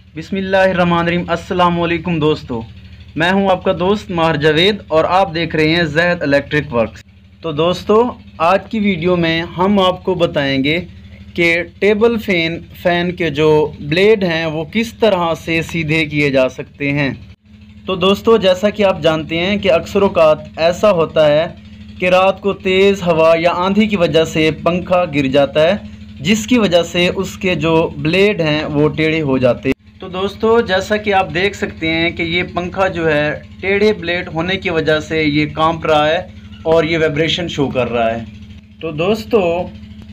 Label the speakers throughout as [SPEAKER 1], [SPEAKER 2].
[SPEAKER 1] बिस्मिल्लाहिर्रहमानिर्रहीम। अस्सलाम वालेकुम दोस्तों, मैं हूं आपका दोस्त माहिर जावेद और आप देख रहे हैं ज़हद इलेक्ट्रिक वर्क्स। तो दोस्तों, आज की वीडियो में हम आपको बताएंगे कि टेबल फ़ैन के जो ब्लेड हैं वो किस तरह से सीधे किए जा सकते हैं। तो दोस्तों, जैसा कि आप जानते हैं कि अक्सर औक़ात ऐसा होता है कि रात को तेज़ हवा या आंधी की वजह से पंखा गिर जाता है, जिसकी वजह से उसके जो ब्लेड हैं वो टेढ़े हो जाते हैं। तो दोस्तों, जैसा कि आप देख सकते हैं कि ये पंखा जो है टेढ़े ब्लेड होने की वजह से ये कांप रहा है और ये वाइब्रेशन शो कर रहा है। तो दोस्तों,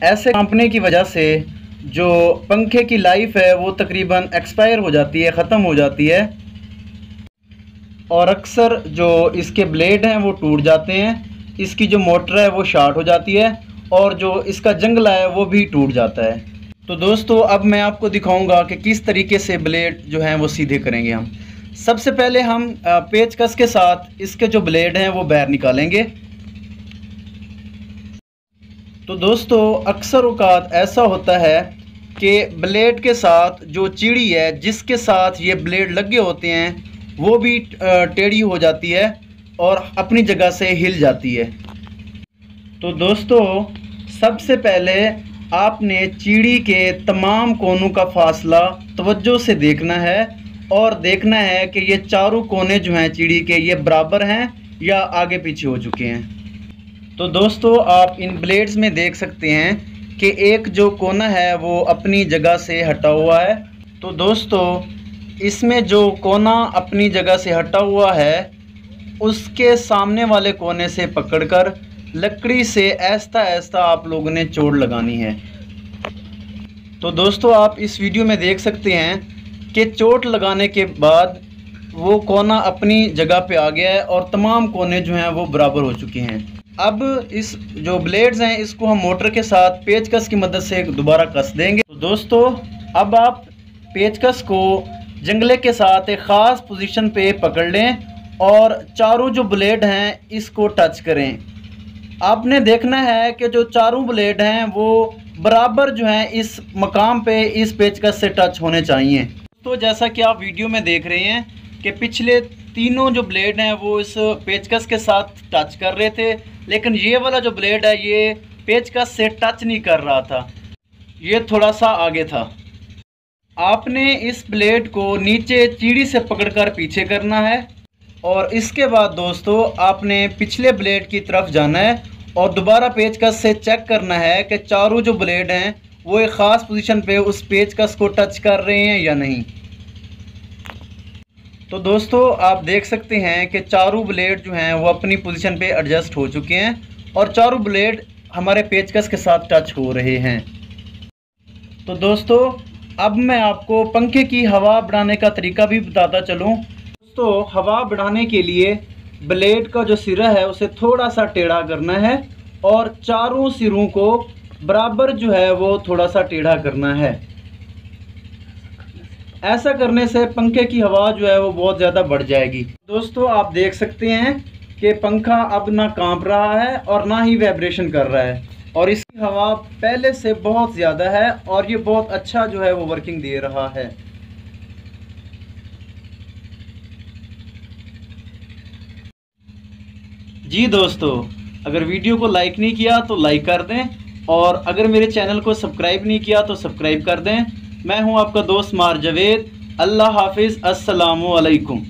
[SPEAKER 1] ऐसे कांपने की वजह से जो पंखे की लाइफ है वो तकरीबन एक्सपायर हो जाती है, ख़त्म हो जाती है और अक्सर जो इसके ब्लेड हैं वो टूट जाते हैं, इसकी जो मोटर है वो शॉर्ट हो जाती है और जो इसका जंगला है वो भी टूट जाता है। तो दोस्तों, अब मैं आपको दिखाऊंगा कि किस तरीके से ब्लेड जो हैं वो सीधे करेंगे हम। सबसे पहले हम पेचकस के साथ इसके जो ब्लेड हैं वो बाहर निकालेंगे। तो दोस्तों, अक्सर औक़ात ऐसा होता है कि ब्लेड के साथ जो चीड़ी है जिसके साथ ये ब्लेड लगे होते हैं वो भी टेढ़ी हो जाती है और अपनी जगह से हिल जाती है। तो दोस्तों, सबसे पहले आपने चीड़ी के तमाम कोनों का फासला तवज्जो से देखना है और देखना है कि ये चारों कोने जो हैं चीड़ी के ये बराबर हैं या आगे पीछे हो चुके हैं। तो दोस्तों, आप इन ब्लेड्स में देख सकते हैं कि एक जो कोना है वो अपनी जगह से हटा हुआ है। तो दोस्तों, इसमें जो कोना अपनी जगह से हटा हुआ है उसके सामने वाले कोने से पकड़कर लकड़ी से ऐसा ऐसा आप लोगों ने चोट लगानी है। तो दोस्तों, आप इस वीडियो में देख सकते हैं कि चोट लगाने के बाद वो कोना अपनी जगह पे आ गया है और तमाम कोने जो हैं वो बराबर हो चुके हैं। अब इस जो ब्लेड्स हैं इसको हम मोटर के साथ पेचकस की मदद से दोबारा कस देंगे। तो दोस्तों, अब आप पेचकस को जंगले के साथ एक ख़ास पोजीशन पे पकड़ लें और चारों जो ब्लेड हैं इसको टच करें। आपने देखना है कि जो चारों ब्लेड हैं वो बराबर जो हैं इस मकाम पे इस पेचकस से टच होने चाहिए। तो जैसा कि आप वीडियो में देख रहे हैं कि पिछले तीनों जो ब्लेड हैं वो इस पेचकस के साथ टच कर रहे थे, लेकिन ये वाला जो ब्लेड है ये पेचकस से टच नहीं कर रहा था, ये थोड़ा सा आगे था। आपने इस ब्लेड को नीचे चीड़ी से पकड़कर पीछे करना है और इसके बाद दोस्तों आपने पिछले ब्लेड की तरफ जाना है और दोबारा पेचकस से चेक करना है कि चारों जो ब्लेड हैं वो एक ख़ास पोजीशन पे उस पेचकस को टच कर रहे हैं या नहीं। तो दोस्तों, आप देख सकते हैं कि चारों ब्लेड जो हैं वो अपनी पोजीशन पे एडजस्ट हो चुके हैं और चारों ब्लेड हमारे पेचकस के साथ टच हो रहे हैं। तो दोस्तों, अब मैं आपको पंखे की हवा बढ़ाने का तरीका भी बताता चलूँ। तो हवा बढ़ाने के लिए ब्लेड का जो सिरा है उसे थोड़ा सा टेढ़ा करना है और चारों सिरों को बराबर जो है वो थोड़ा सा टेढ़ा करना है। ऐसा करने से पंखे की हवा जो है वो बहुत ज़्यादा बढ़ जाएगी। दोस्तों, आप देख सकते हैं कि पंखा अब ना कांप रहा है और ना ही वाइब्रेशन कर रहा है और इसकी हवा पहले से बहुत ज़्यादा है और ये बहुत अच्छा जो है वो वर्किंग दे रहा है। जी दोस्तों, अगर वीडियो को लाइक नहीं किया तो लाइक कर दें और अगर मेरे चैनल को सब्सक्राइब नहीं किया तो सब्सक्राइब कर दें। मैं हूं आपका दोस्त माहिर जावेद। अल्लाह हाफिज़। अस्सलामु अलैकुम।